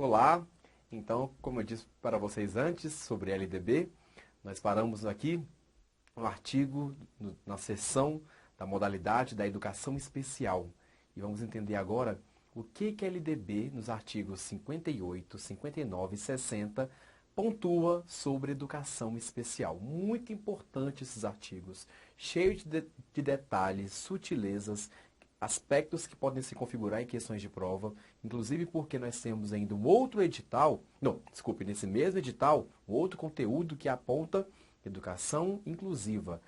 Olá, então, como eu disse para vocês antes sobre LDB, nós paramos aqui no artigo, na seção da modalidade da educação especial. E vamos entender agora o que é LDB nos artigos 58, 59 e 60 pontua sobre educação especial. Muito importante esses artigos, cheios de detalhes, sutilezas, aspectos que podem se configurar em questões de prova, inclusive porque nós temos ainda um outro edital, nesse mesmo edital, um outro conteúdo que aponta educação inclusiva,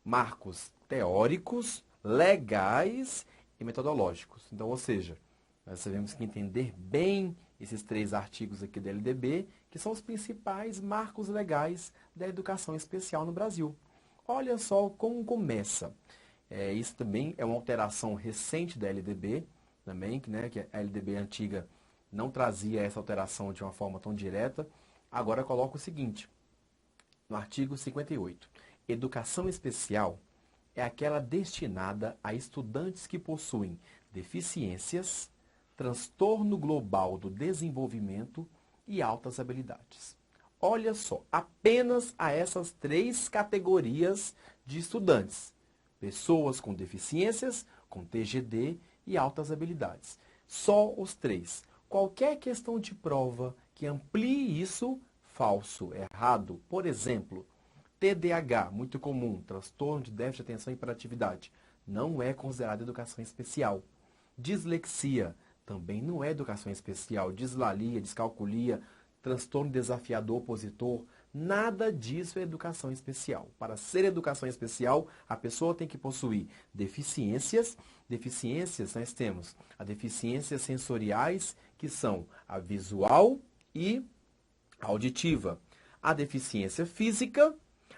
marcos teóricos, legais e metodológicos. Então, ou seja, nós devemos que entender bem esses 3 artigos aqui da LDB, que são os principais marcos legais da educação especial no Brasil. Olha só como começa. Isso também é uma alteração recente da LDB, também, que a LDB antiga não trazia essa alteração de uma forma tão direta. Agora coloca o seguinte, no artigo 58, educação especial é aquela destinada a estudantes que possuem deficiências, transtorno global do desenvolvimento e altas habilidades. Olha só, apenas a essas 3 categorias de estudantes. Pessoas com deficiências, com TGD e altas habilidades. Só os 3. Qualquer questão de prova que amplie isso, falso, errado. Por exemplo, TDAH, muito comum, transtorno de déficit de atenção e hiperatividade, não é considerado educação especial. Dislexia, também não é educação especial. Dislalia, descalculia, transtorno desafiador opositor, nada disso é educação especial. Para ser educação especial, a pessoa tem que possuir deficiências. Deficiências, nós temos as deficiências sensoriais, que são a visual e a auditiva. A deficiência física,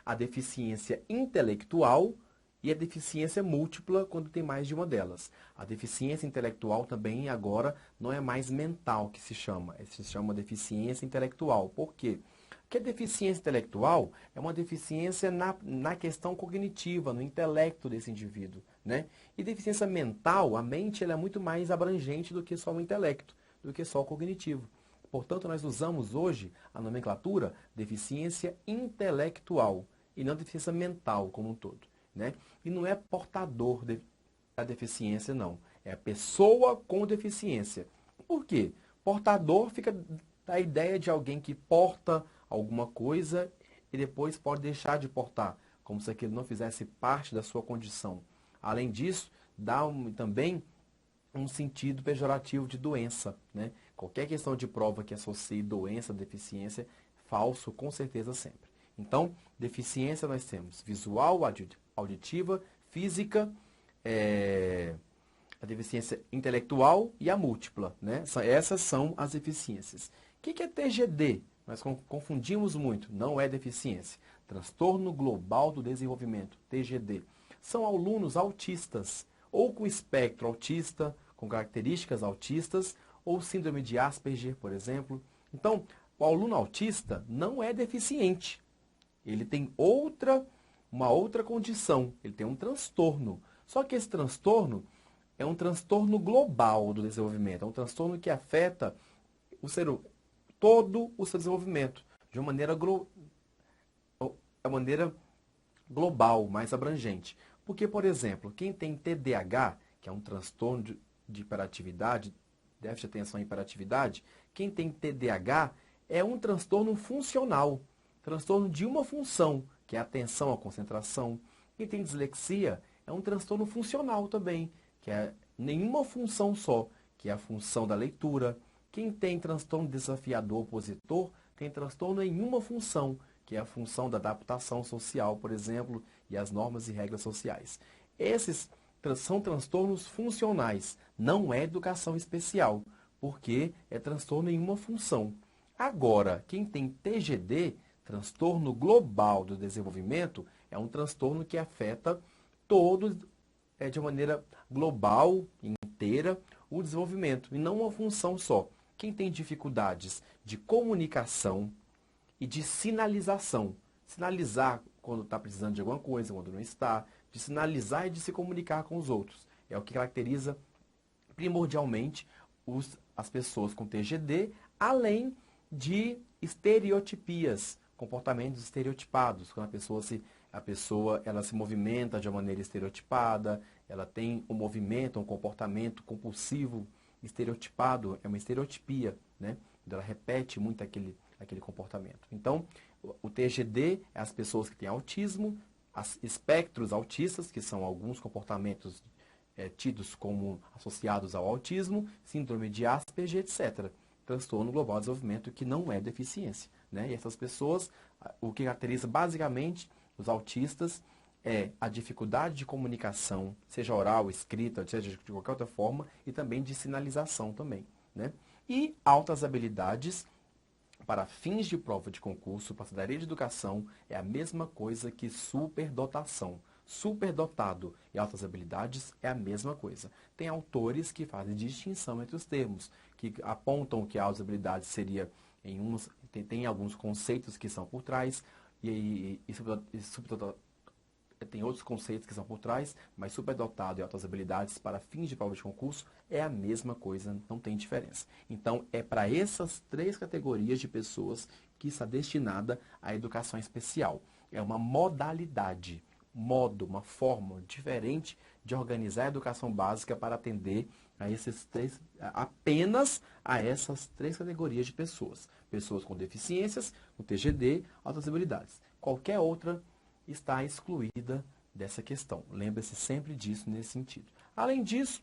a deficiência intelectual e a deficiência múltipla, quando tem mais de uma delas. A deficiência intelectual também agora não é mais mental que se chama deficiência intelectual. Por quê? Porque a deficiência intelectual é uma deficiência na questão cognitiva, no intelecto desse indivíduo, né? E deficiência mental, a mente ela é muito mais abrangente do que só o intelecto, do que só o cognitivo. Portanto, nós usamos hoje a nomenclatura deficiência intelectual e não deficiência mental como um todo, né? E não é portador da deficiência, não. É a pessoa com deficiência. Por quê? Portador fica da ideia de alguém que porta alguma coisa e depois pode deixar de portar, como se aquilo não fizesse parte da sua condição. Além disso, dá também um sentido pejorativo de doença, né? Qualquer questão de prova que associe doença, deficiência, falso, com certeza sempre. Então, deficiência nós temos visual, auditiva, física, a deficiência intelectual e a múltipla, né? Essas são as deficiências. O que é TGD? Nós confundimos muito, não é deficiência. Transtorno Global do Desenvolvimento, TGD. São alunos autistas, ou com espectro autista, com características autistas, ou síndrome de Asperger, por exemplo. Então, o aluno autista não é deficiente. Ele tem uma outra condição, ele tem um transtorno. Só que esse transtorno é um transtorno global do desenvolvimento, é um transtorno que afeta todo o seu desenvolvimento de uma maneira global, mais abrangente. Porque, por exemplo, quem tem TDAH, que é um transtorno de hiperatividade, déficit de atenção e hiperatividade, quem tem TDAH é um transtorno funcional, transtorno de uma função, que é a atenção, a concentração. Quem tem dislexia é um transtorno funcional também, que é nenhuma função só, que é a função da leitura. Quem tem transtorno desafiador opositor tem transtorno em uma função, que é a função da adaptação social, por exemplo, e as normas e regras sociais. Esses são transtornos funcionais, não é educação especial, porque é transtorno em uma função. Agora, quem tem TGD, transtorno global do desenvolvimento, é um transtorno que afeta de maneira global, inteira, o desenvolvimento, e não uma função só. Quem tem dificuldades de comunicação e de sinalização, sinalizar quando está precisando de alguma coisa, quando não está, de sinalizar e de se comunicar com os outros. É o que caracteriza primordialmente as pessoas com TGD, além de estereotipias, comportamentos estereotipados, quando a pessoa ela se movimenta de uma maneira estereotipada, ela tem um movimento, um comportamento compulsivo estereotipado, é uma estereotipia, né? Ela repete muito aquele comportamento. Então, o TGD é as pessoas que têm autismo, espectros autistas, que são alguns comportamentos tidos como associados ao autismo, síndrome de Asperger, etc. Transtorno global de desenvolvimento, que não é deficiência, né? E essas pessoas, o que caracteriza basicamente os autistas é a dificuldade de comunicação, seja oral, escrita, seja de qualquer outra forma, e também de sinalização também, né? E altas habilidades para fins de prova de concurso, para a Secretaria de Educação, é a mesma coisa que superdotação. Superdotado e altas habilidades é a mesma coisa. Tem autores que fazem distinção entre os termos, que apontam que altas habilidades seria tem alguns conceitos que são por trás, e tem outros conceitos que são por trás, mas superdotado e altas habilidades para fins de prova de concurso é a mesma coisa, não tem diferença. Então, é para essas 3 categorias de pessoas que está destinada a educação especial. É uma modalidade, uma forma diferente de organizar a educação básica para atender apenas a essas 3 categorias de pessoas. Pessoas com deficiências, com TGD, altas habilidades. Qualquer outra está excluída dessa questão. Lembre-se sempre disso nesse sentido. Além disso,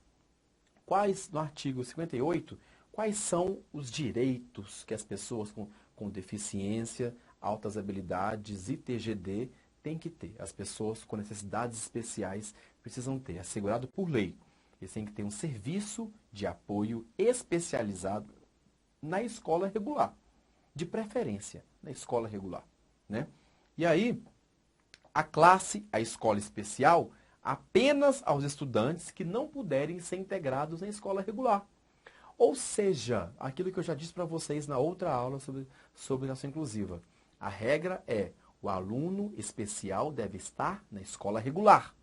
no artigo 58, quais são os direitos que as pessoas com deficiência, altas habilidades e TGD têm que ter? As pessoas com necessidades especiais precisam ter, assegurado por lei. Eles têm que ter um serviço de apoio especializado na escola regular, de preferência na escola regular, né? E aí, a escola especial, apenas aos estudantes que não puderem ser integrados na escola regular. Ou seja, aquilo que eu já disse para vocês na outra aula sobre educação inclusiva. A regra é, o aluno especial deve estar na escola regular.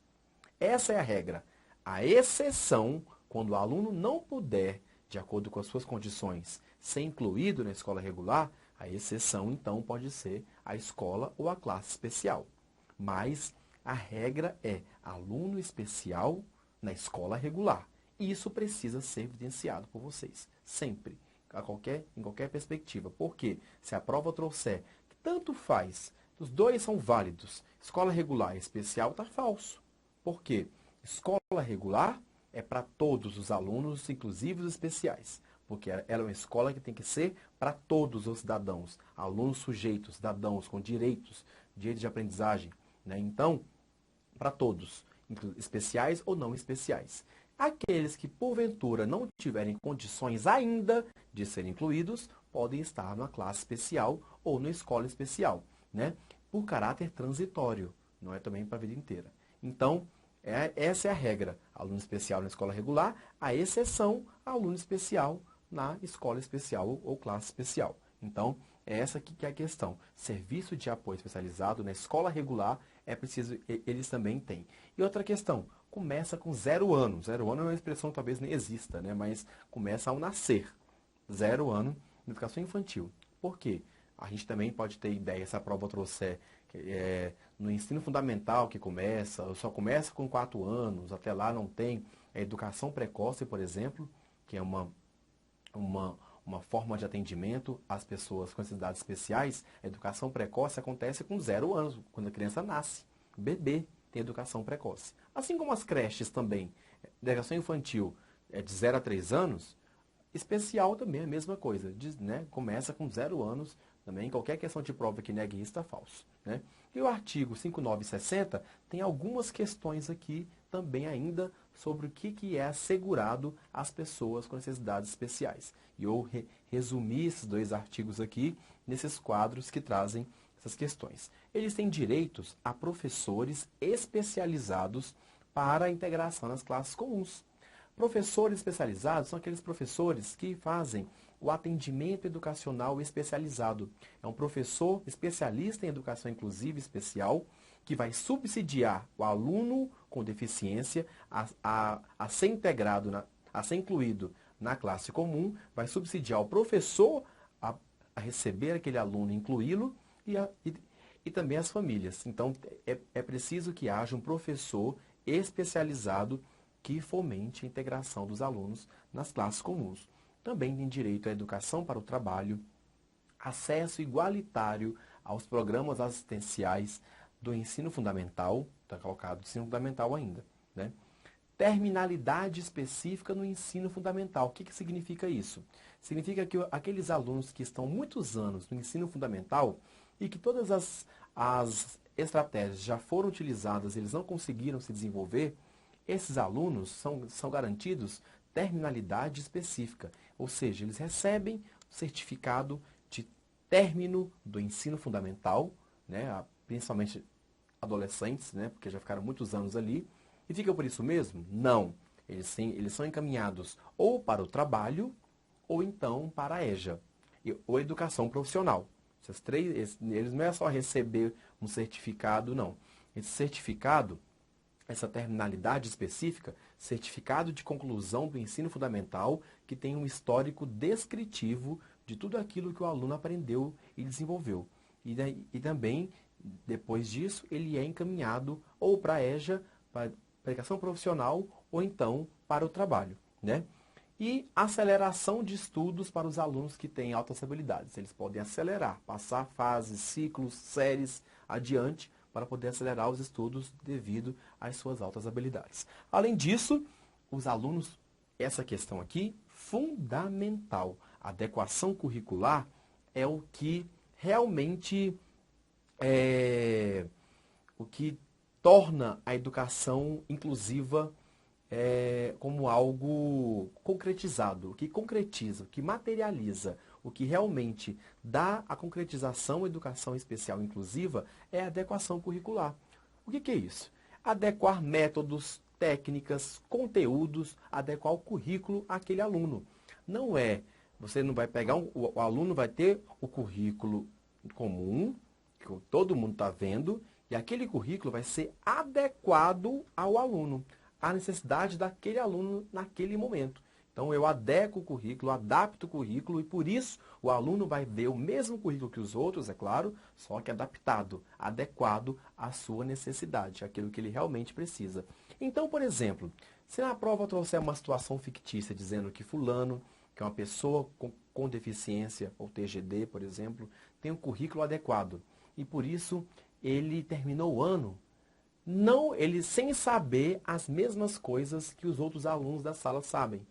Essa é a regra. A exceção, quando o aluno não puder, de acordo com as suas condições, ser incluído na escola regular, a exceção, então, pode ser a escola ou a classe especial. Mas a regra é aluno especial na escola regular. E isso precisa ser evidenciado por vocês, sempre, em qualquer perspectiva. Porque se a prova trouxer que tanto faz, os dois são válidos, escola regular e especial, está falso. Por quê? Escola regular é para todos os alunos, inclusive os especiais. Porque ela é uma escola que tem que ser para todos os cidadãos, alunos sujeitos, cidadãos com direitos de aprendizagem, né? Então, para todos, especiais ou não especiais. Aqueles que, porventura, não tiverem condições ainda de serem incluídos, podem estar numa classe especial ou na escola especial, né? Por caráter transitório, não é também para a vida inteira. Então, essa é a regra. Aluno especial na escola regular, a exceção, aluno especial na escola especial ou classe especial. Então, é essa aqui que é a questão. Serviço de apoio especializado na escola regular é preciso, eles também têm. E outra questão, começa com 0 anos. 0 ano é uma expressão que talvez nem exista, né? Mas começa ao nascer. 0 ano na educação infantil. Por quê? A gente também pode ter ideia, se a prova trouxer no ensino fundamental que começa, só começa com 4 anos, até lá não tem a educação precoce, por exemplo, que é uma forma de atendimento às pessoas com necessidades especiais. A educação precoce acontece com 0 anos, quando a criança nasce. O bebê tem educação precoce. Assim como as creches também. Educação infantil é de 0 a 3 anos, especial também é a mesma coisa. Né? Começa com 0 anos também. Qualquer questão de prova que negue isso está falso. Né? E o artigo 5960 tem algumas questões aqui também ainda sobre o que é assegurado às pessoas com necessidades especiais. E eu resumi esses 2 artigos aqui nesses quadros que trazem essas questões. Eles têm direitos a professores especializados para a integração nas classes comuns. Professores especializados são aqueles professores que fazem o atendimento educacional especializado. É um professor especialista em educação inclusiva especial que vai subsidiar o aluno com deficiência a ser integrado, a ser incluído na classe comum, vai subsidiar o professor a receber aquele aluno, incluí-lo e também as famílias. Então, é preciso que haja um professor especializado que fomente a integração dos alunos nas classes comuns. Também tem direito à educação para o trabalho, acesso igualitário aos programas assistenciais do ensino fundamental, está colocado ensino fundamental ainda, né? Terminalidade específica no ensino fundamental. O que significa isso? Significa que aqueles alunos que estão muitos anos no ensino fundamental e que todas as estratégias já foram utilizadas, eles não conseguiram se desenvolver, esses alunos são garantidos terminalidade específica, ou seja, eles recebem o certificado de término do ensino fundamental, né, principalmente adolescentes, né, porque já ficaram muitos anos ali, e fica por isso mesmo? Não. Eles são encaminhados ou para o trabalho ou então para a EJA, ou educação profissional. Eles não é só receber um certificado, não. Esse certificado, essa terminalidade específica, certificado de conclusão do ensino fundamental, que tem um histórico descritivo de tudo aquilo que o aluno aprendeu e desenvolveu. E também, depois disso, ele é encaminhado ou para a EJA, para a educação profissional, ou então para o trabalho, né? E aceleração de estudos para os alunos que têm altas habilidades. Eles podem acelerar, passar fases, ciclos, séries adiante para poder acelerar os estudos devido às suas altas habilidades. Além disso, os alunos, essa questão aqui, fundamental. A adequação curricular é o que realmente o que torna a educação inclusiva como algo concretizado, o que concretiza, o que materializa, o que realmente dá a concretização à educação especial inclusiva é a adequação curricular. O que é isso? Adequar métodos, técnicas, conteúdos, adequar o currículo àquele aluno. Você não vai pegar, o aluno vai ter o currículo comum, que todo mundo está vendo, e aquele currículo vai ser adequado ao aluno, à necessidade daquele aluno naquele momento. Então, eu adequo o currículo, adapto o currículo, e por isso o aluno vai ver o mesmo currículo que os outros, é claro, só que adaptado, adequado à sua necessidade, aquilo que ele realmente precisa. Então, por exemplo, se na prova eu trouxer uma situação fictícia dizendo que fulano, que é uma pessoa com deficiência, ou TGD, por exemplo, tem um currículo adequado, e por isso ele terminou o ano ele sem saber as mesmas coisas que os outros alunos da sala sabem.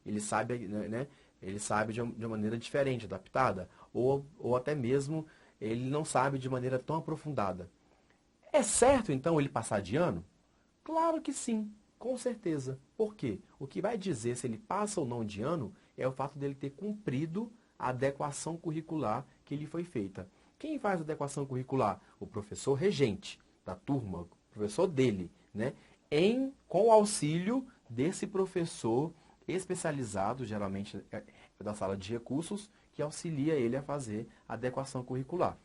Ele sabe, né? Ele sabe de uma maneira diferente, adaptada, ou até mesmo ele não sabe de maneira tão aprofundada. É certo, então, ele passar de ano? Claro que sim, com certeza. Por quê? O que vai dizer se ele passa ou não de ano é o fato dele ter cumprido a adequação curricular que lhe foi feita. Quem faz a adequação curricular? O professor regente da turma, o professor dele, né? Com o auxílio desse professor especializado, geralmente da sala de recursos, que auxilia ele a fazer a adequação curricular.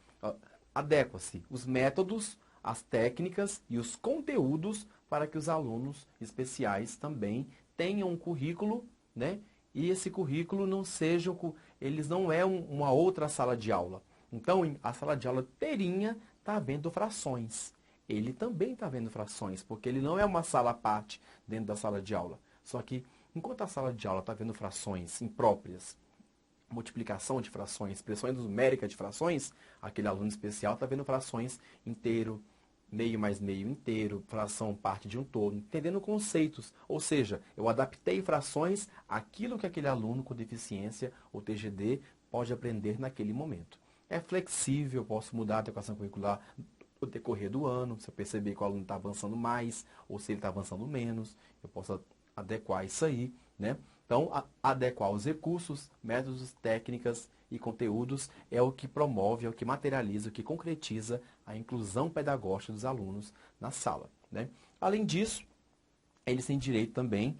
Adequa-se os métodos, as técnicas e os conteúdos para que os alunos especiais também tenham um currículo, né? E esse currículo eles não é uma outra sala de aula. Então, a sala de aula inteirinha está vendo frações. Ele também está vendo frações, porque ele não é uma sala à parte dentro da sala de aula. Só que, enquanto a sala de aula está vendo frações impróprias, multiplicação de frações, expressões numéricas de frações, aquele aluno especial está vendo frações inteiro, meio mais meio inteiro, fração parte de um todo, entendendo conceitos. Ou seja, eu adaptei frações àquilo que aquele aluno com deficiência ou TGD pode aprender naquele momento. É flexível, eu posso mudar a adequação curricular no decorrer do ano, se eu perceber que o aluno está avançando mais ou se ele está avançando menos, eu posso adequar isso aí, né? Então, adequar os recursos, métodos, técnicas e conteúdos é o que promove, é o que materializa, o que concretiza a inclusão pedagógica dos alunos na sala, né? Além disso, eles têm direito também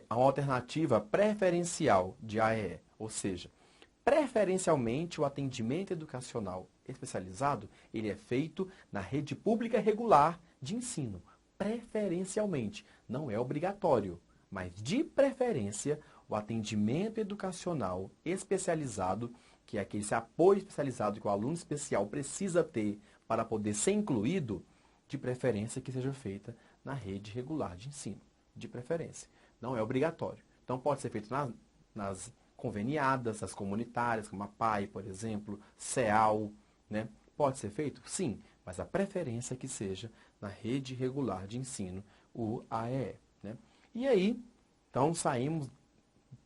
a uma alternativa preferencial de AEE, ou seja, preferencialmente o atendimento educacional especializado, ele é feito na rede pública regular de ensino, preferencialmente, não é obrigatório. Mas, de preferência, o atendimento educacional especializado, que é aquele esse apoio especializado que o aluno especial precisa ter para poder ser incluído, de preferência que seja feita na rede regular de ensino, de preferência. Não é obrigatório. Então, pode ser feito nas conveniadas, as comunitárias, como a PAI, por exemplo, CEAL, né? Pode ser feito? Sim, mas a preferência é que seja na rede regular de ensino, o AEE, né? E aí, então, saímos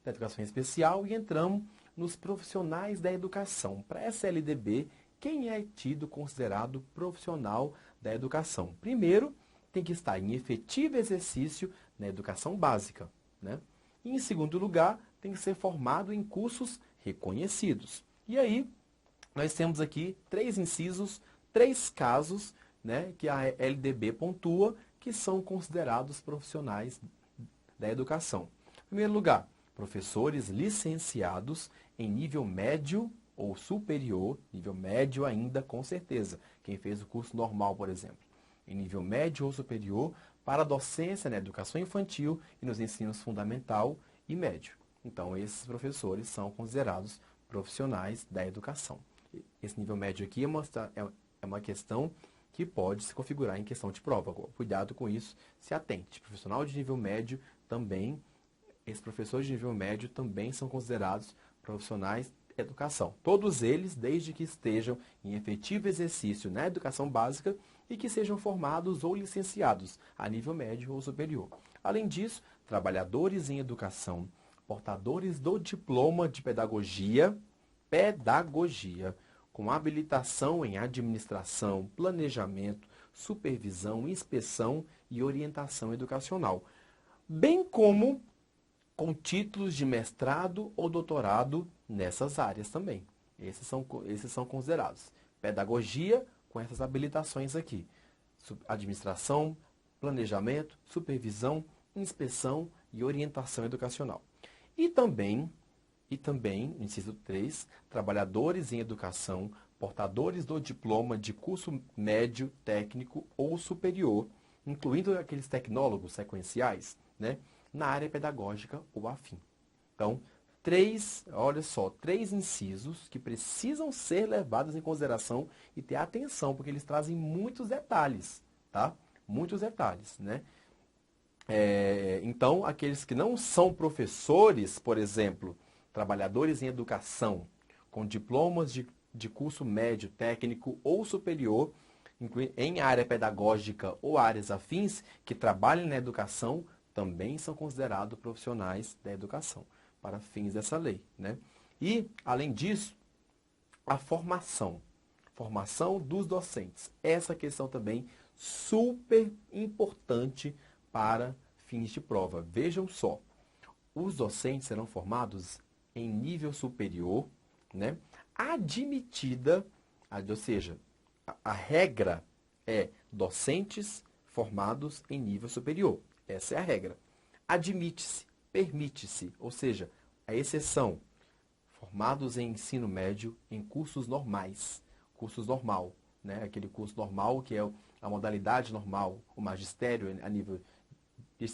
da educação especial e entramos nos profissionais da educação. Para essa LDB, quem é tido considerado profissional da educação? Primeiro, tem que estar em efetivo exercício na educação básica, né? E, em segundo lugar, tem que ser formado em cursos reconhecidos. E aí, nós temos aqui 3 incisos, 3 casos, né, que a LDB pontua, que são considerados profissionais da educação. Em primeiro lugar, professores licenciados em nível médio ou superior, nível médio ainda, com certeza, quem fez o curso normal, por exemplo, em nível médio ou superior, para a docência na educação infantil e nos ensinos fundamental e médio. Então, esses professores são considerados profissionais da educação. Esse nível médio aqui é uma questão que pode se configurar em questão de prova. Cuidado com isso, se atente. Profissional de nível médio também, esses professores de nível médio também são considerados profissionais da educação. Todos eles, desde que estejam em efetivo exercício na educação básica e que sejam formados ou licenciados a nível médio ou superior. Além disso, trabalhadores em educação, portadores do diploma de pedagogia, com habilitação em administração, planejamento, supervisão, inspeção e orientação educacional, bem como com títulos de mestrado ou doutorado nessas áreas também. Esses são considerados. Pedagogia com essas habilitações aqui. Administração, planejamento, supervisão, inspeção e orientação educacional. E também, inciso 3, trabalhadores em educação, portadores do diploma de curso médio, técnico ou superior, incluindo aqueles tecnólogos sequenciais, né, na área pedagógica ou afim. Então, 3 incisos que precisam ser levados em consideração e ter atenção, porque eles trazem muitos detalhes, tá? Muitos detalhes, né? Então, aqueles que não são professores, por exemplo, trabalhadores em educação, com diplomas de curso médio, técnico ou superior, em área pedagógica ou áreas afins, que trabalhem na educação, também são considerados profissionais da educação, para fins dessa lei, né? E, além disso, a formação dos docentes. Essa questão também super importante para fins de prova. Vejam só, os docentes serão formados em nível superior, né? Ou seja, a regra é docentes formados em nível superior. Essa é a regra. Admite-se, permite-se, ou seja, a exceção, formados em ensino médio em cursos normais, cursos normal, né? Aquele curso normal que é a modalidade normal, o magistério a nível de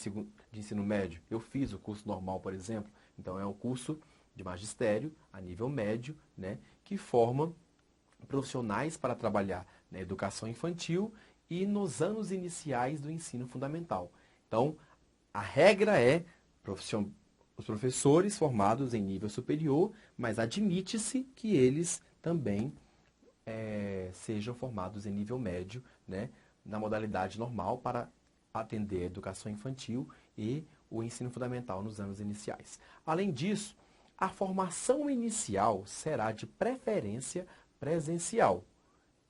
ensino médio. Eu fiz o curso normal, por exemplo, então é um curso de magistério a nível médio, né? Que forma profissionais para trabalhar na educação infantil e nos anos iniciais do ensino fundamental. Então, a regra é os professores formados em nível superior, mas admite-se que eles também sejam formados em nível médio, né, na modalidade normal para atender a educação infantil e o ensino fundamental nos anos iniciais. Além disso, a formação inicial será de preferência presencial.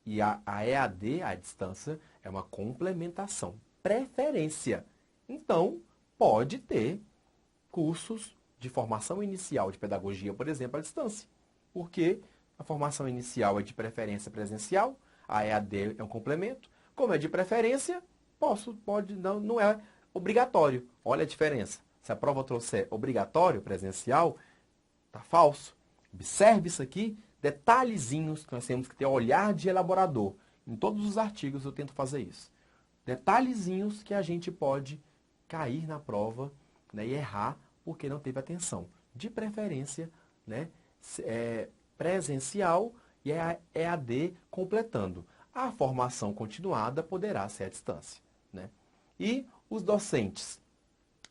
E a EAD, à distância, é uma complementação. Preferência. Então, pode ter cursos de formação inicial de pedagogia, por exemplo, à distância. Porque a formação inicial é de preferência presencial, a EAD é um complemento. Como é de preferência, não é obrigatório. Olha a diferença. Se a prova trouxer obrigatório presencial, tá falso. Observe isso aqui, detalhezinhos que nós temos que ter olhar de elaborador. Em todos os artigos eu tento fazer isso. Detalhezinhos que a gente pode cair na prova, né, e errar porque não teve atenção. de preferência, né, presencial e a EAD completando. A formação continuada poderá ser à distância, né? E os docentes,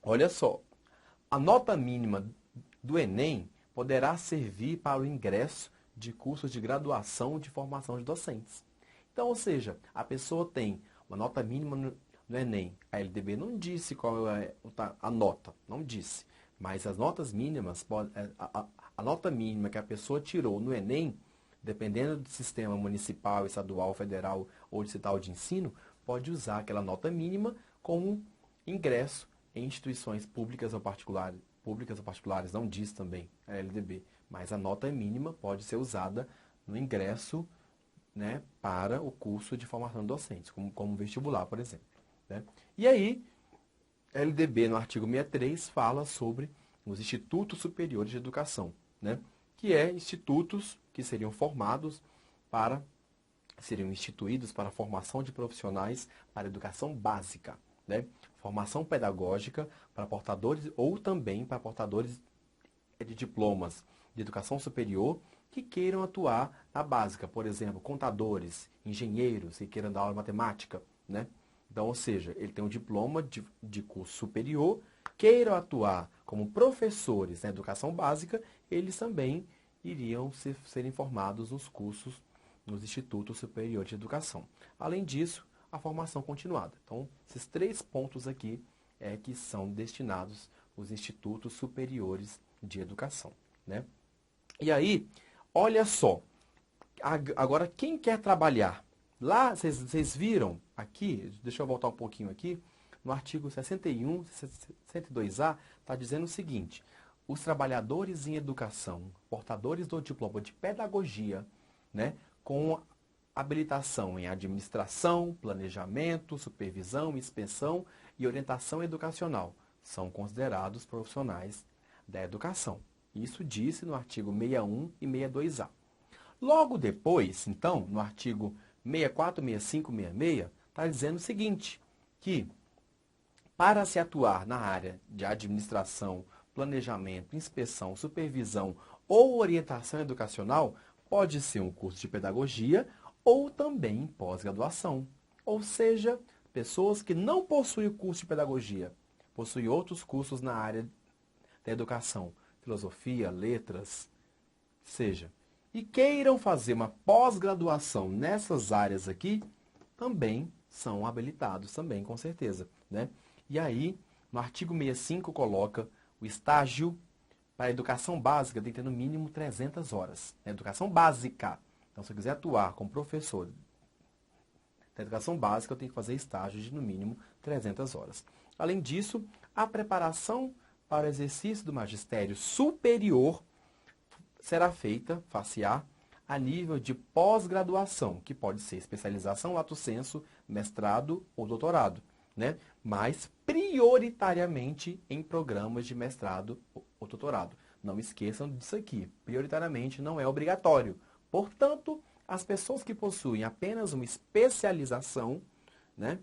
olha só, a nota mínima do Enem poderá servir para o ingresso de cursos de graduação de formação de docentes. Então, ou seja, a pessoa tem uma nota mínima no Enem. A LDB não disse qual é a nota, não disse. Mas as notas mínimas, a nota mínima que a pessoa tirou no Enem, dependendo do sistema municipal, estadual, federal ou distrital de ensino, pode usar aquela nota mínima como ingresso em instituições públicas ou particulares, não diz também a LDB, mas a nota mínima pode ser usada no ingresso, né, para o curso de formação de docentes, como vestibular, por exemplo, né? E aí, a LDB, no artigo 63, fala sobre os Institutos Superiores de Educação, né, que institutos que seriam instituídos para a formação de profissionais para educação básica, né? Formação pedagógica para portadores ou também para portadores de diplomas de educação superior que queiram atuar na básica, por exemplo, contadores, engenheiros que queiram dar aula de matemática, né? Então, ou seja, ele tem um diploma de curso superior, queiram atuar como professores na educação básica, eles também iriam serem formados nos cursos nos Institutos Superiores de Educação. Além disso, a formação continuada. Então, esses 3 pontos aqui que são destinados aos Institutos Superiores de Educação, né? E aí, olha só, agora quem quer trabalhar? Lá, vocês viram aqui, deixa eu voltar um pouquinho aqui, no artigo 61, 62A, está dizendo o seguinte: os trabalhadores em educação, portadores do diploma de pedagogia, né, com habilitação em administração, planejamento, supervisão, inspeção e orientação educacional, são considerados profissionais da educação. Isso disse no artigo 61 e 62A. Logo depois, então, no artigo 64, 65, 66, está dizendo o seguinte, que para se atuar na área de administração, planejamento, inspeção, supervisão ou orientação educacional, pode ser um curso de pedagogia ou também pós-graduação. Ou seja, pessoas que não possuem o curso de pedagogia, possuem outros cursos na área da educação, filosofia, letras, seja, e queiram fazer uma pós-graduação nessas áreas aqui, também são habilitados, também, com certeza, né? E aí, no artigo 65, coloca o estágio para a educação básica tem que ter no mínimo 300 horas. Né? Educação básica. Então, se eu quiser atuar como professor da educação básica, eu tenho que fazer estágio de no mínimo 300 horas. Além disso, a preparação para o exercício do magistério superior será feita, face-a nível de pós-graduação, que pode ser especialização, lato sensu, mestrado ou doutorado, né? Mas prioritariamente em programas de mestrado ou doutorado. Não esqueçam disso aqui. Prioritariamente não é obrigatório. Portanto, as pessoas que possuem apenas uma especialização, né,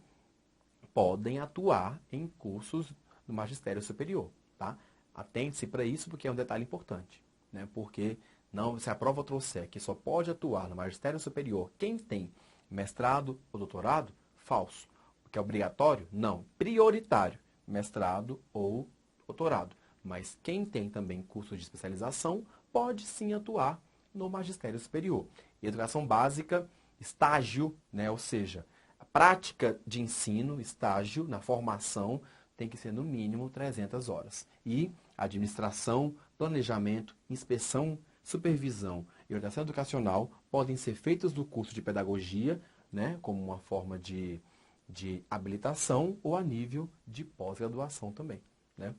podem atuar em cursos do magistério superior, tá? Atente-se para isso porque é um detalhe importante, né? Porque não, se a prova trouxer que só pode atuar no magistério superior quem tem mestrado ou doutorado, falso. Que é obrigatório? Não. Prioritário, mestrado ou doutorado. Mas quem tem também curso de especialização pode sim atuar no magistério superior. E educação básica, estágio, né? Ou seja, a prática de ensino, estágio na formação tem que ser no mínimo 300 horas. E administração, planejamento, inspeção, supervisão e orientação educacional podem ser feitos do curso de pedagogia, né? Como uma forma de habilitação ou a nível de pós-graduação também, né?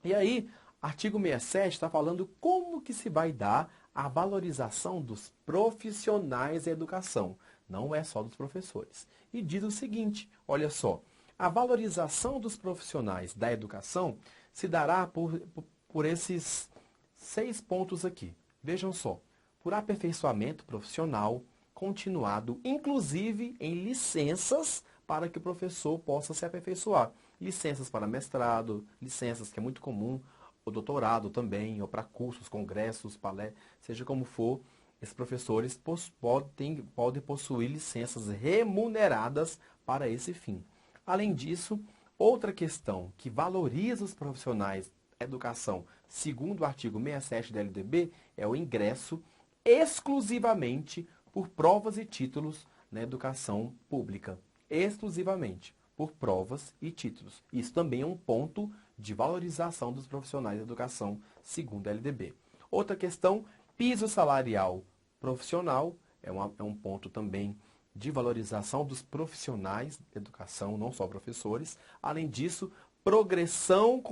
E aí, artigo 67 está falando como que se vai dar a valorização dos profissionais da educação, não é só dos professores. E diz o seguinte, olha só, a valorização dos profissionais da educação se dará por esses 6 pontos aqui. Vejam só, por aperfeiçoamento profissional continuado, inclusive em licenças para que o professor possa se aperfeiçoar. Licenças para mestrado, licenças que é muito comum, o doutorado também, ou para cursos, congressos, palestras, seja como for, esses professores podem possuir licenças remuneradas para esse fim. Além disso, outra questão que valoriza os profissionais da educação, segundo o artigo 67 da LDB, é o ingresso exclusivamente por provas e títulos na educação pública. Exclusivamente por provas e títulos. Isso também é um ponto de valorização dos profissionais da educação, segundo a LDB. Outra questão, piso salarial profissional, é um ponto também de valorização dos profissionais da educação, não só professores. Além disso, progressão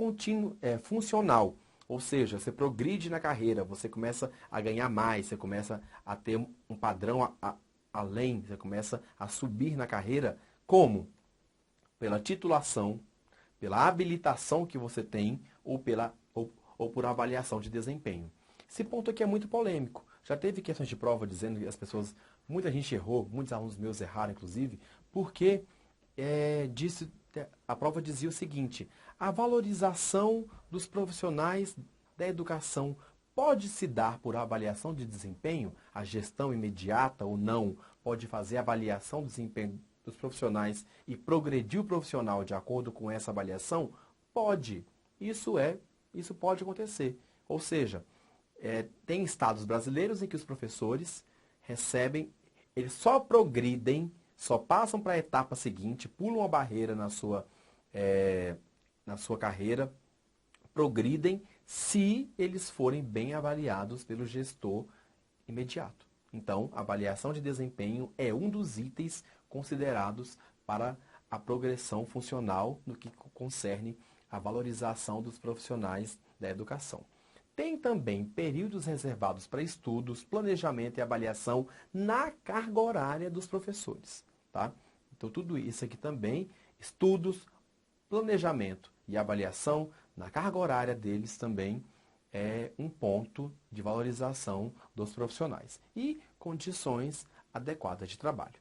funcional, ou seja, você progride na carreira, você começa a ganhar mais, você começa a ter um padrão além, você começa a subir na carreira, como? Pela titulação, pela habilitação que você tem ou por avaliação de desempenho. Esse ponto aqui é muito polêmico. Já teve questões de prova dizendo que muita gente errou, muitos alunos meus erraram, inclusive, porque a prova dizia o seguinte: a valorização dos profissionais da educação pode se dar por avaliação de desempenho? A gestão imediata ou não pode fazer avaliação do desempenho dos profissionais e progredir o profissional de acordo com essa avaliação? Pode. Isso pode acontecer. Ou seja, tem estados brasileiros em que os professores eles só progridem, só passam para a etapa seguinte, pulam a barreira na sua carreira, progridem se eles forem bem avaliados pelo gestor imediato. Então, a avaliação de desempenho é um dos itens considerados para a progressão funcional no que concerne a valorização dos profissionais da educação. Tem também períodos reservados para estudos, planejamento e avaliação na carga horária dos professores. Tá? Então, tudo isso aqui também, estudos, planejamento e avaliação na carga horária deles também é um ponto de valorização dos profissionais. E condições adequadas de trabalho.